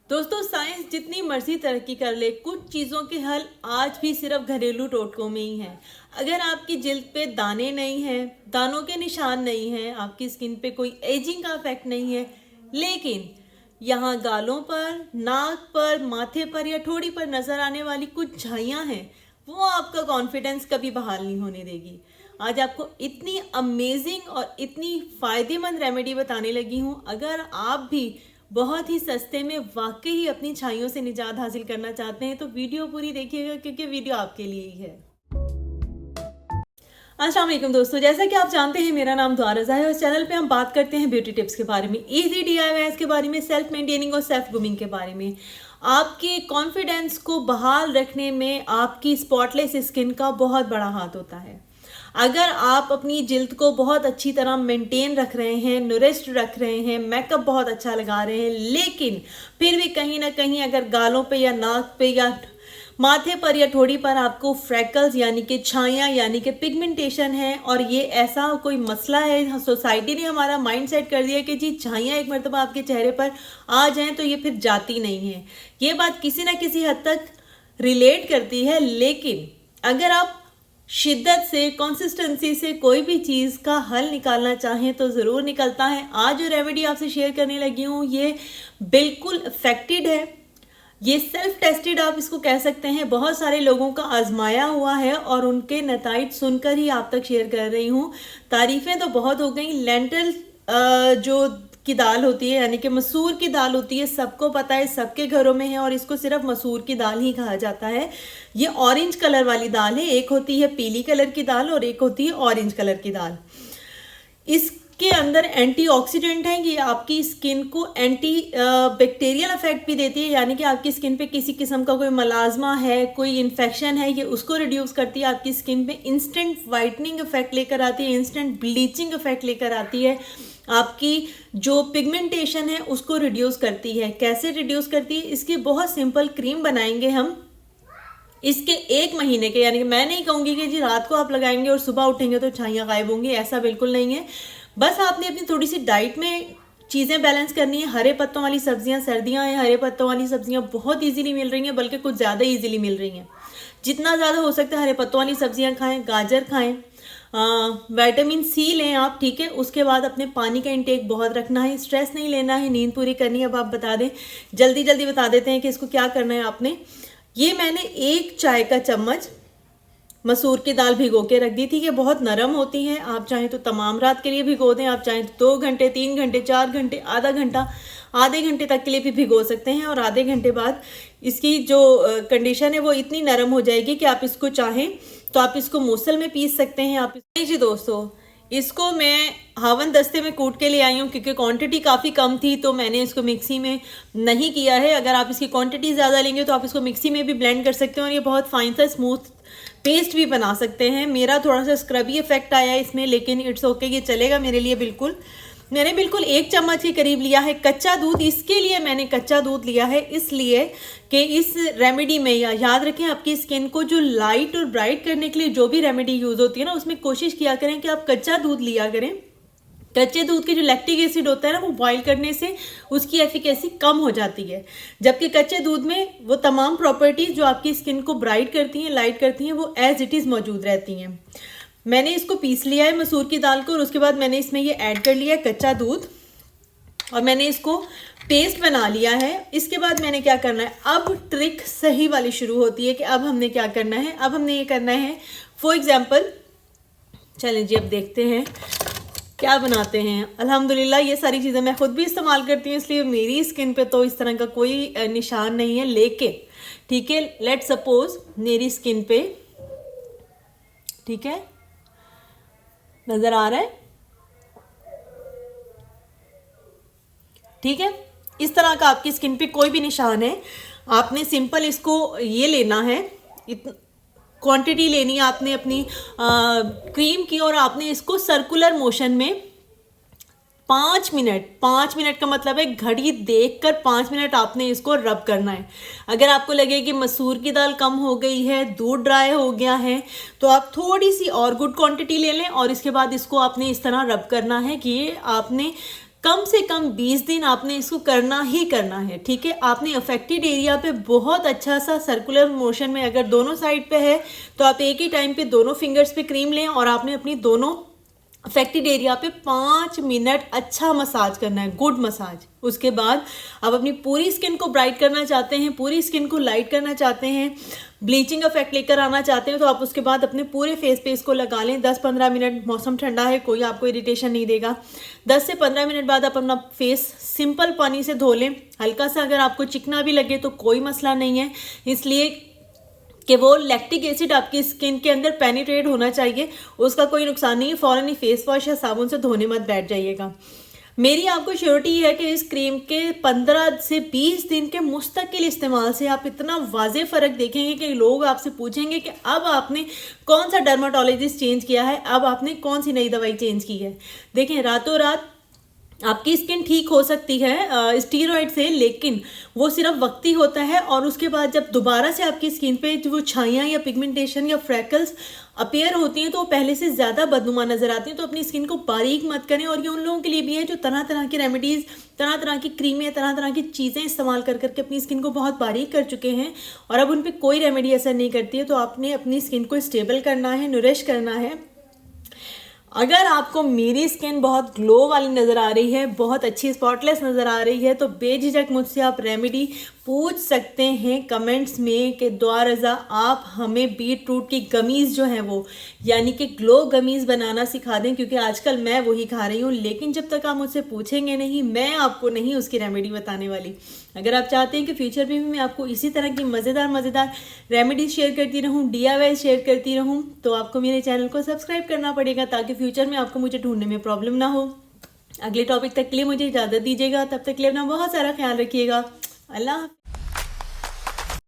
दोस्तों, साइंस जितनी मर्जी तरक्की कर ले, कुछ चीज़ों के हल आज भी सिर्फ घरेलू टोटकों में ही हैं। अगर आपकी जिल्द पे दाने नहीं हैं, दानों के निशान नहीं हैं, आपकी स्किन पे कोई एजिंग का इफेक्ट नहीं है, लेकिन यहाँ गालों पर, नाक पर, माथे पर या ठोड़ी पर नजर आने वाली कुछ झाइयाँ हैं, वो आपका कॉन्फिडेंस कभी बहाल नहीं होने देगी। आज आपको इतनी अमेजिंग और इतनी फायदेमंद रेमेडी बताने लगी हूँ। अगर आप भी बहुत ही सस्ते में वाकई ही अपनी छाइयों से निजात हासिल करना चाहते हैं तो वीडियो पूरी देखिएगा, क्योंकि वीडियो आपके लिए ही है। अस्सलाम वालेकुम दोस्तों, जैसा कि आप जानते हैं मेरा नाम दुआ रज़ा है और इस चैनल पे हम बात करते हैं ब्यूटी टिप्स के बारे में, इजी DIYs के बारे में, सेल्फ मेंटेनिंग और सेल्फ ग्रूमिंग के बारे में। आपके कॉन्फिडेंस को बहाल रखने में आपकी स्पॉटलेस स्किन का बहुत बड़ा हाथ होता है। अगर आप अपनी जिल्द को बहुत अच्छी तरह मेंटेन रख रहे हैं, नुरिश्ड रख रहे हैं, मेकअप बहुत अच्छा लगा रहे हैं, लेकिन फिर भी कहीं ना कहीं अगर गालों पे या नाक पे या माथे पर या ठोड़ी पर आपको फ्रैकल्स यानी कि छाइयाँ यानी कि पिगमेंटेशन है और ये ऐसा कोई मसला है, सोसाइटी ने हमारा माइंड सेट कर दिया कि जी छाइयाँ एक मरतबा आपके चेहरे पर आ जाएं तो ये फिर जाती नहीं है। ये बात किसी ना किसी हद तक रिलेट करती है, लेकिन अगर आप शिद्दत से, कंसिस्टेंसी से कोई भी चीज़ का हल निकालना चाहें तो ज़रूर निकलता है। आज जो रेमेडी आपसे शेयर करने लगी हूँ ये बिल्कुल इफेक्टेड है, ये सेल्फ टेस्टेड आप इसको कह सकते हैं। बहुत सारे लोगों का आजमाया हुआ है और उनके नताइज सुनकर ही आप तक शेयर कर रही हूँ। तारीफ़ें तो बहुत हो गई। लेंटल जो की दाल होती है यानी कि मसूर की दाल होती है, सबको पता है, सबके घरों में है और इसको सिर्फ मसूर की दाल ही कहा जाता है। ये ऑरेंज कलर वाली दाल है, एक होती है पीली कलर की दाल और एक होती है ऑरेंज कलर की दाल। इसके अंदर एंटीऑक्सीडेंट है, ये आपकी स्किन को एंटी बैक्टीरियल इफेक्ट भी देती है, यानी कि आपकी स्किन पे किसी किस्म का कोई मलाजमा है, कोई इन्फेक्शन है, ये उसको रिड्यूस करती है। आपकी स्किन पे इंस्टेंट वाइटनिंग इफेक्ट लेकर आती है, इंस्टेंट ब्लीचिंग इफेक्ट लेकर आती है। आपकी जो पिगमेंटेशन है उसको रिड्यूस करती है। कैसे रिड्यूस करती है? इसकी बहुत सिंपल क्रीम बनाएंगे हम। इसके 1 महीने के, यानी कि मैं नहीं कहूँगी कि जी रात को आप लगाएंगे और सुबह उठेंगे तो छाइयाँ गायब होंगी, ऐसा बिल्कुल नहीं है। बस आपने अपनी थोड़ी सी डाइट में चीज़ें बैलेंस करनी है। हरे पत्तों वाली सब्जियां, सर्दियां हैं, हरे पत्तों वाली सब्जियां बहुत इजीली मिल रही हैं, बल्कि कुछ ज़्यादा इजीली मिल रही हैं। जितना ज़्यादा हो सकता है हरे पत्तों वाली सब्जियां खाएं, गाजर खाएं, विटामिन C लें आप, ठीक है। उसके बाद अपने पानी का इंटेक बहुत रखना है, स्ट्रेस नहीं लेना है, नींद पूरी करनी है। अब आप बता दें, जल्दी जल्दी बता देते हैं कि इसको क्या करना है आपने। ये मैंने 1 चाय का चम्मच मसूर की दाल भिगो के रख दी थी। ये बहुत नरम होती हैं, आप चाहें तो तमाम रात के लिए भिगो दें, आप चाहें तो 2 घंटे, 3 घंटे, 4 घंटे, आधा घंटा, आधे घंटे तक के लिए भी भिगो सकते हैं। और आधे घंटे बाद इसकी जो कंडीशन है वो इतनी नरम हो जाएगी कि आप इसको चाहें तो आप इसको मूसल में पीस सकते हैं। आप जी दोस्तों, इसको मैं हावन दस्ते में कूट के ले आई हूँ, क्योंकि क्वांटिटी काफ़ी कम थी तो मैंने इसको मिक्सी में नहीं किया है। अगर आप इसकी क्वांटिटी ज़्यादा लेंगे तो आप इसको मिक्सी में भी ब्लेंड कर सकते हैं और ये बहुत फाइन सा स्मूथ पेस्ट भी बना सकते हैं। मेरा थोड़ा सा स्क्रबी इफेक्ट आया इसमें, लेकिन इट्स ओके, ये चलेगा मेरे लिए बिल्कुल। मैंने बिल्कुल 1 चम्मच के करीब लिया है कच्चा दूध। इसके लिए मैंने कच्चा दूध लिया है इसलिए कि इस रेमेडी में, याद रखें, आपकी स्किन को जो लाइट और ब्राइट करने के लिए जो भी रेमेडी यूज़ होती है ना, उसमें कोशिश किया करें कि आप कच्चा दूध लिया करें। कच्चे दूध के जो लैक्टिक एसिड होता है ना, वो बॉईल करने से उसकी एफिकेसी कम हो जाती है, जबकि कच्चे दूध में वो तमाम प्रॉपर्टीज जो आपकी स्किन को ब्राइट करती हैं, लाइट करती हैं, वो एज इट इज़ मौजूद रहती हैं। मैंने इसको पीस लिया है मसूर की दाल को और उसके बाद मैंने इसमें ये ऐड कर लिया है कच्चा दूध और मैंने इसको पेस्ट बना लिया है। इसके बाद मैंने क्या करना है, अब ट्रिक सही वाली शुरू होती है कि अब हमने क्या करना है। अब हमने ये करना है, फॉर एग्जाम्पल, चलें जी अब देखते हैं क्या बनाते हैं। अल्हम्दुलिल्लाह ये सारी चीज़ें मैं खुद भी इस्तेमाल करती हूँ, इसलिए मेरी स्किन पे तो इस तरह का कोई निशान नहीं है। लेकिन ठीक है, लेट सपोज मेरी स्किन पे, ठीक है, नज़र आ रहा है, ठीक है, इस तरह का आपकी स्किन पे कोई भी निशान है, आपने सिंपल इसको ये लेना है, क्वांटिटी लेनी है आपने अपनी क्रीम की और आपने इसको सर्कुलर मोशन में 5 मिनट का मतलब है घड़ी देखकर 5 मिनट आपने इसको रब करना है। अगर आपको लगे कि मसूर की दाल कम हो गई है, दूध ड्राई हो गया है, तो आप थोड़ी सी और गुड क्वांटिटी ले लें और इसके बाद इसको आपने इस तरह रब करना है कि आपने कम से कम 20 दिन आपने इसको करना ही करना है, ठीक है। आपने अफेक्टेड एरिया पे बहुत अच्छा सा सर्कुलर मोशन में, अगर दोनों साइड पे है तो आप एक ही टाइम पे दोनों फिंगर्स पे क्रीम लें और आपने अपनी दोनों अफेक्टेड एरिया पे 5 मिनट अच्छा मसाज करना है, गुड मसाज। उसके बाद आप अपनी पूरी स्किन को ब्राइट करना चाहते हैं, पूरी स्किन को लाइट करना चाहते हैं, ब्लीचिंग इफेक्ट लेकर आना चाहते हैं, तो आप उसके बाद अपने पूरे फेस पे इसको लगा लें 10-15 मिनट। मौसम ठंडा है, कोई आपको इरिटेशन नहीं देगा। 10 से 15 मिनट बाद आप अपना फेस सिंपल पानी से धो लें। हल्का सा अगर आपको चिकना भी लगे तो कोई मसला नहीं है, इसलिए कि वो लैक्टिक एसिड आपकी स्किन के अंदर पेनिट्रेट होना चाहिए, उसका कोई नुकसान नहीं है। फ़ौरन ही फेस वॉश या साबुन से धोने मत बैठ जाइएगा। मेरी आपको श्योरिटी है कि इस क्रीम के 15 से 20 दिन के मुस्तकिल इस्तेमाल से आप इतना वाज़े फ़र्क देखेंगे कि लोग आपसे पूछेंगे कि अब आपने कौन सा डर्माटोलॉजिस्ट चेंज किया है, अब आपने कौन सी नई दवाई चेंज की है। देखें, रातों रात आपकी स्किन ठीक हो सकती है स्टीरॉइड से, लेकिन वो सिर्फ वक्ती होता है और उसके बाद जब दोबारा से आपकी स्किन पे जो वो छाइयाँ या पिगमेंटेशन या फ्रैकल्स अपीयर होती हैं तो वो पहले से ज़्यादा बदनुमा नज़र आती हैं। तो अपनी स्किन को बारीक मत करें। और ये उन लोगों के लिए भी है जो तरह तरह की रेमेडीज़, तरह तरह की क्रीमें, तरह तरह की चीज़ें इस्तेमाल कर करके अपनी स्किन को बहुत बारीक कर चुके हैं और अब उन पर कोई रेमेडी असर नहीं करती है। तो आपने अपनी स्किन को स्टेबल करना है, नरिश करना है। अगर आपको मेरी स्किन बहुत ग्लो वाली नज़र आ रही है, बहुत अच्छी स्पॉटलेस नज़र आ रही है, तो बेझिझक मुझसे आप रेमेडी पूछ सकते हैं कमेंट्स में कि दुआ रज़ा आप हमें बीट रूट की गमीज़ जो हैं वो यानी कि ग्लो गमीज़ बनाना सिखा दें, क्योंकि आजकल मैं वही खा रही हूँ। लेकिन जब तक आप मुझसे पूछेंगे नहीं, मैं आपको नहीं उसकी रेमेडी बताने वाली। अगर आप चाहते हैं कि फ्यूचर में भी मैं आपको इसी तरह की मज़ेदार रेमेडीज शेयर करती रहूँ, DIY शेयर करती रहूँ, तो आपको मेरे चैनल को सब्सक्राइब करना पड़ेगा ताकि फ्यूचर में आपको मुझे ढूंढने में प्रॉब्लम ना हो। अगले टॉपिक तक के लिए मुझे इजाज़त दीजिएगा, तब तक के लिए अपना बहुत सारा ख्याल रखिएगा। अल्लाह।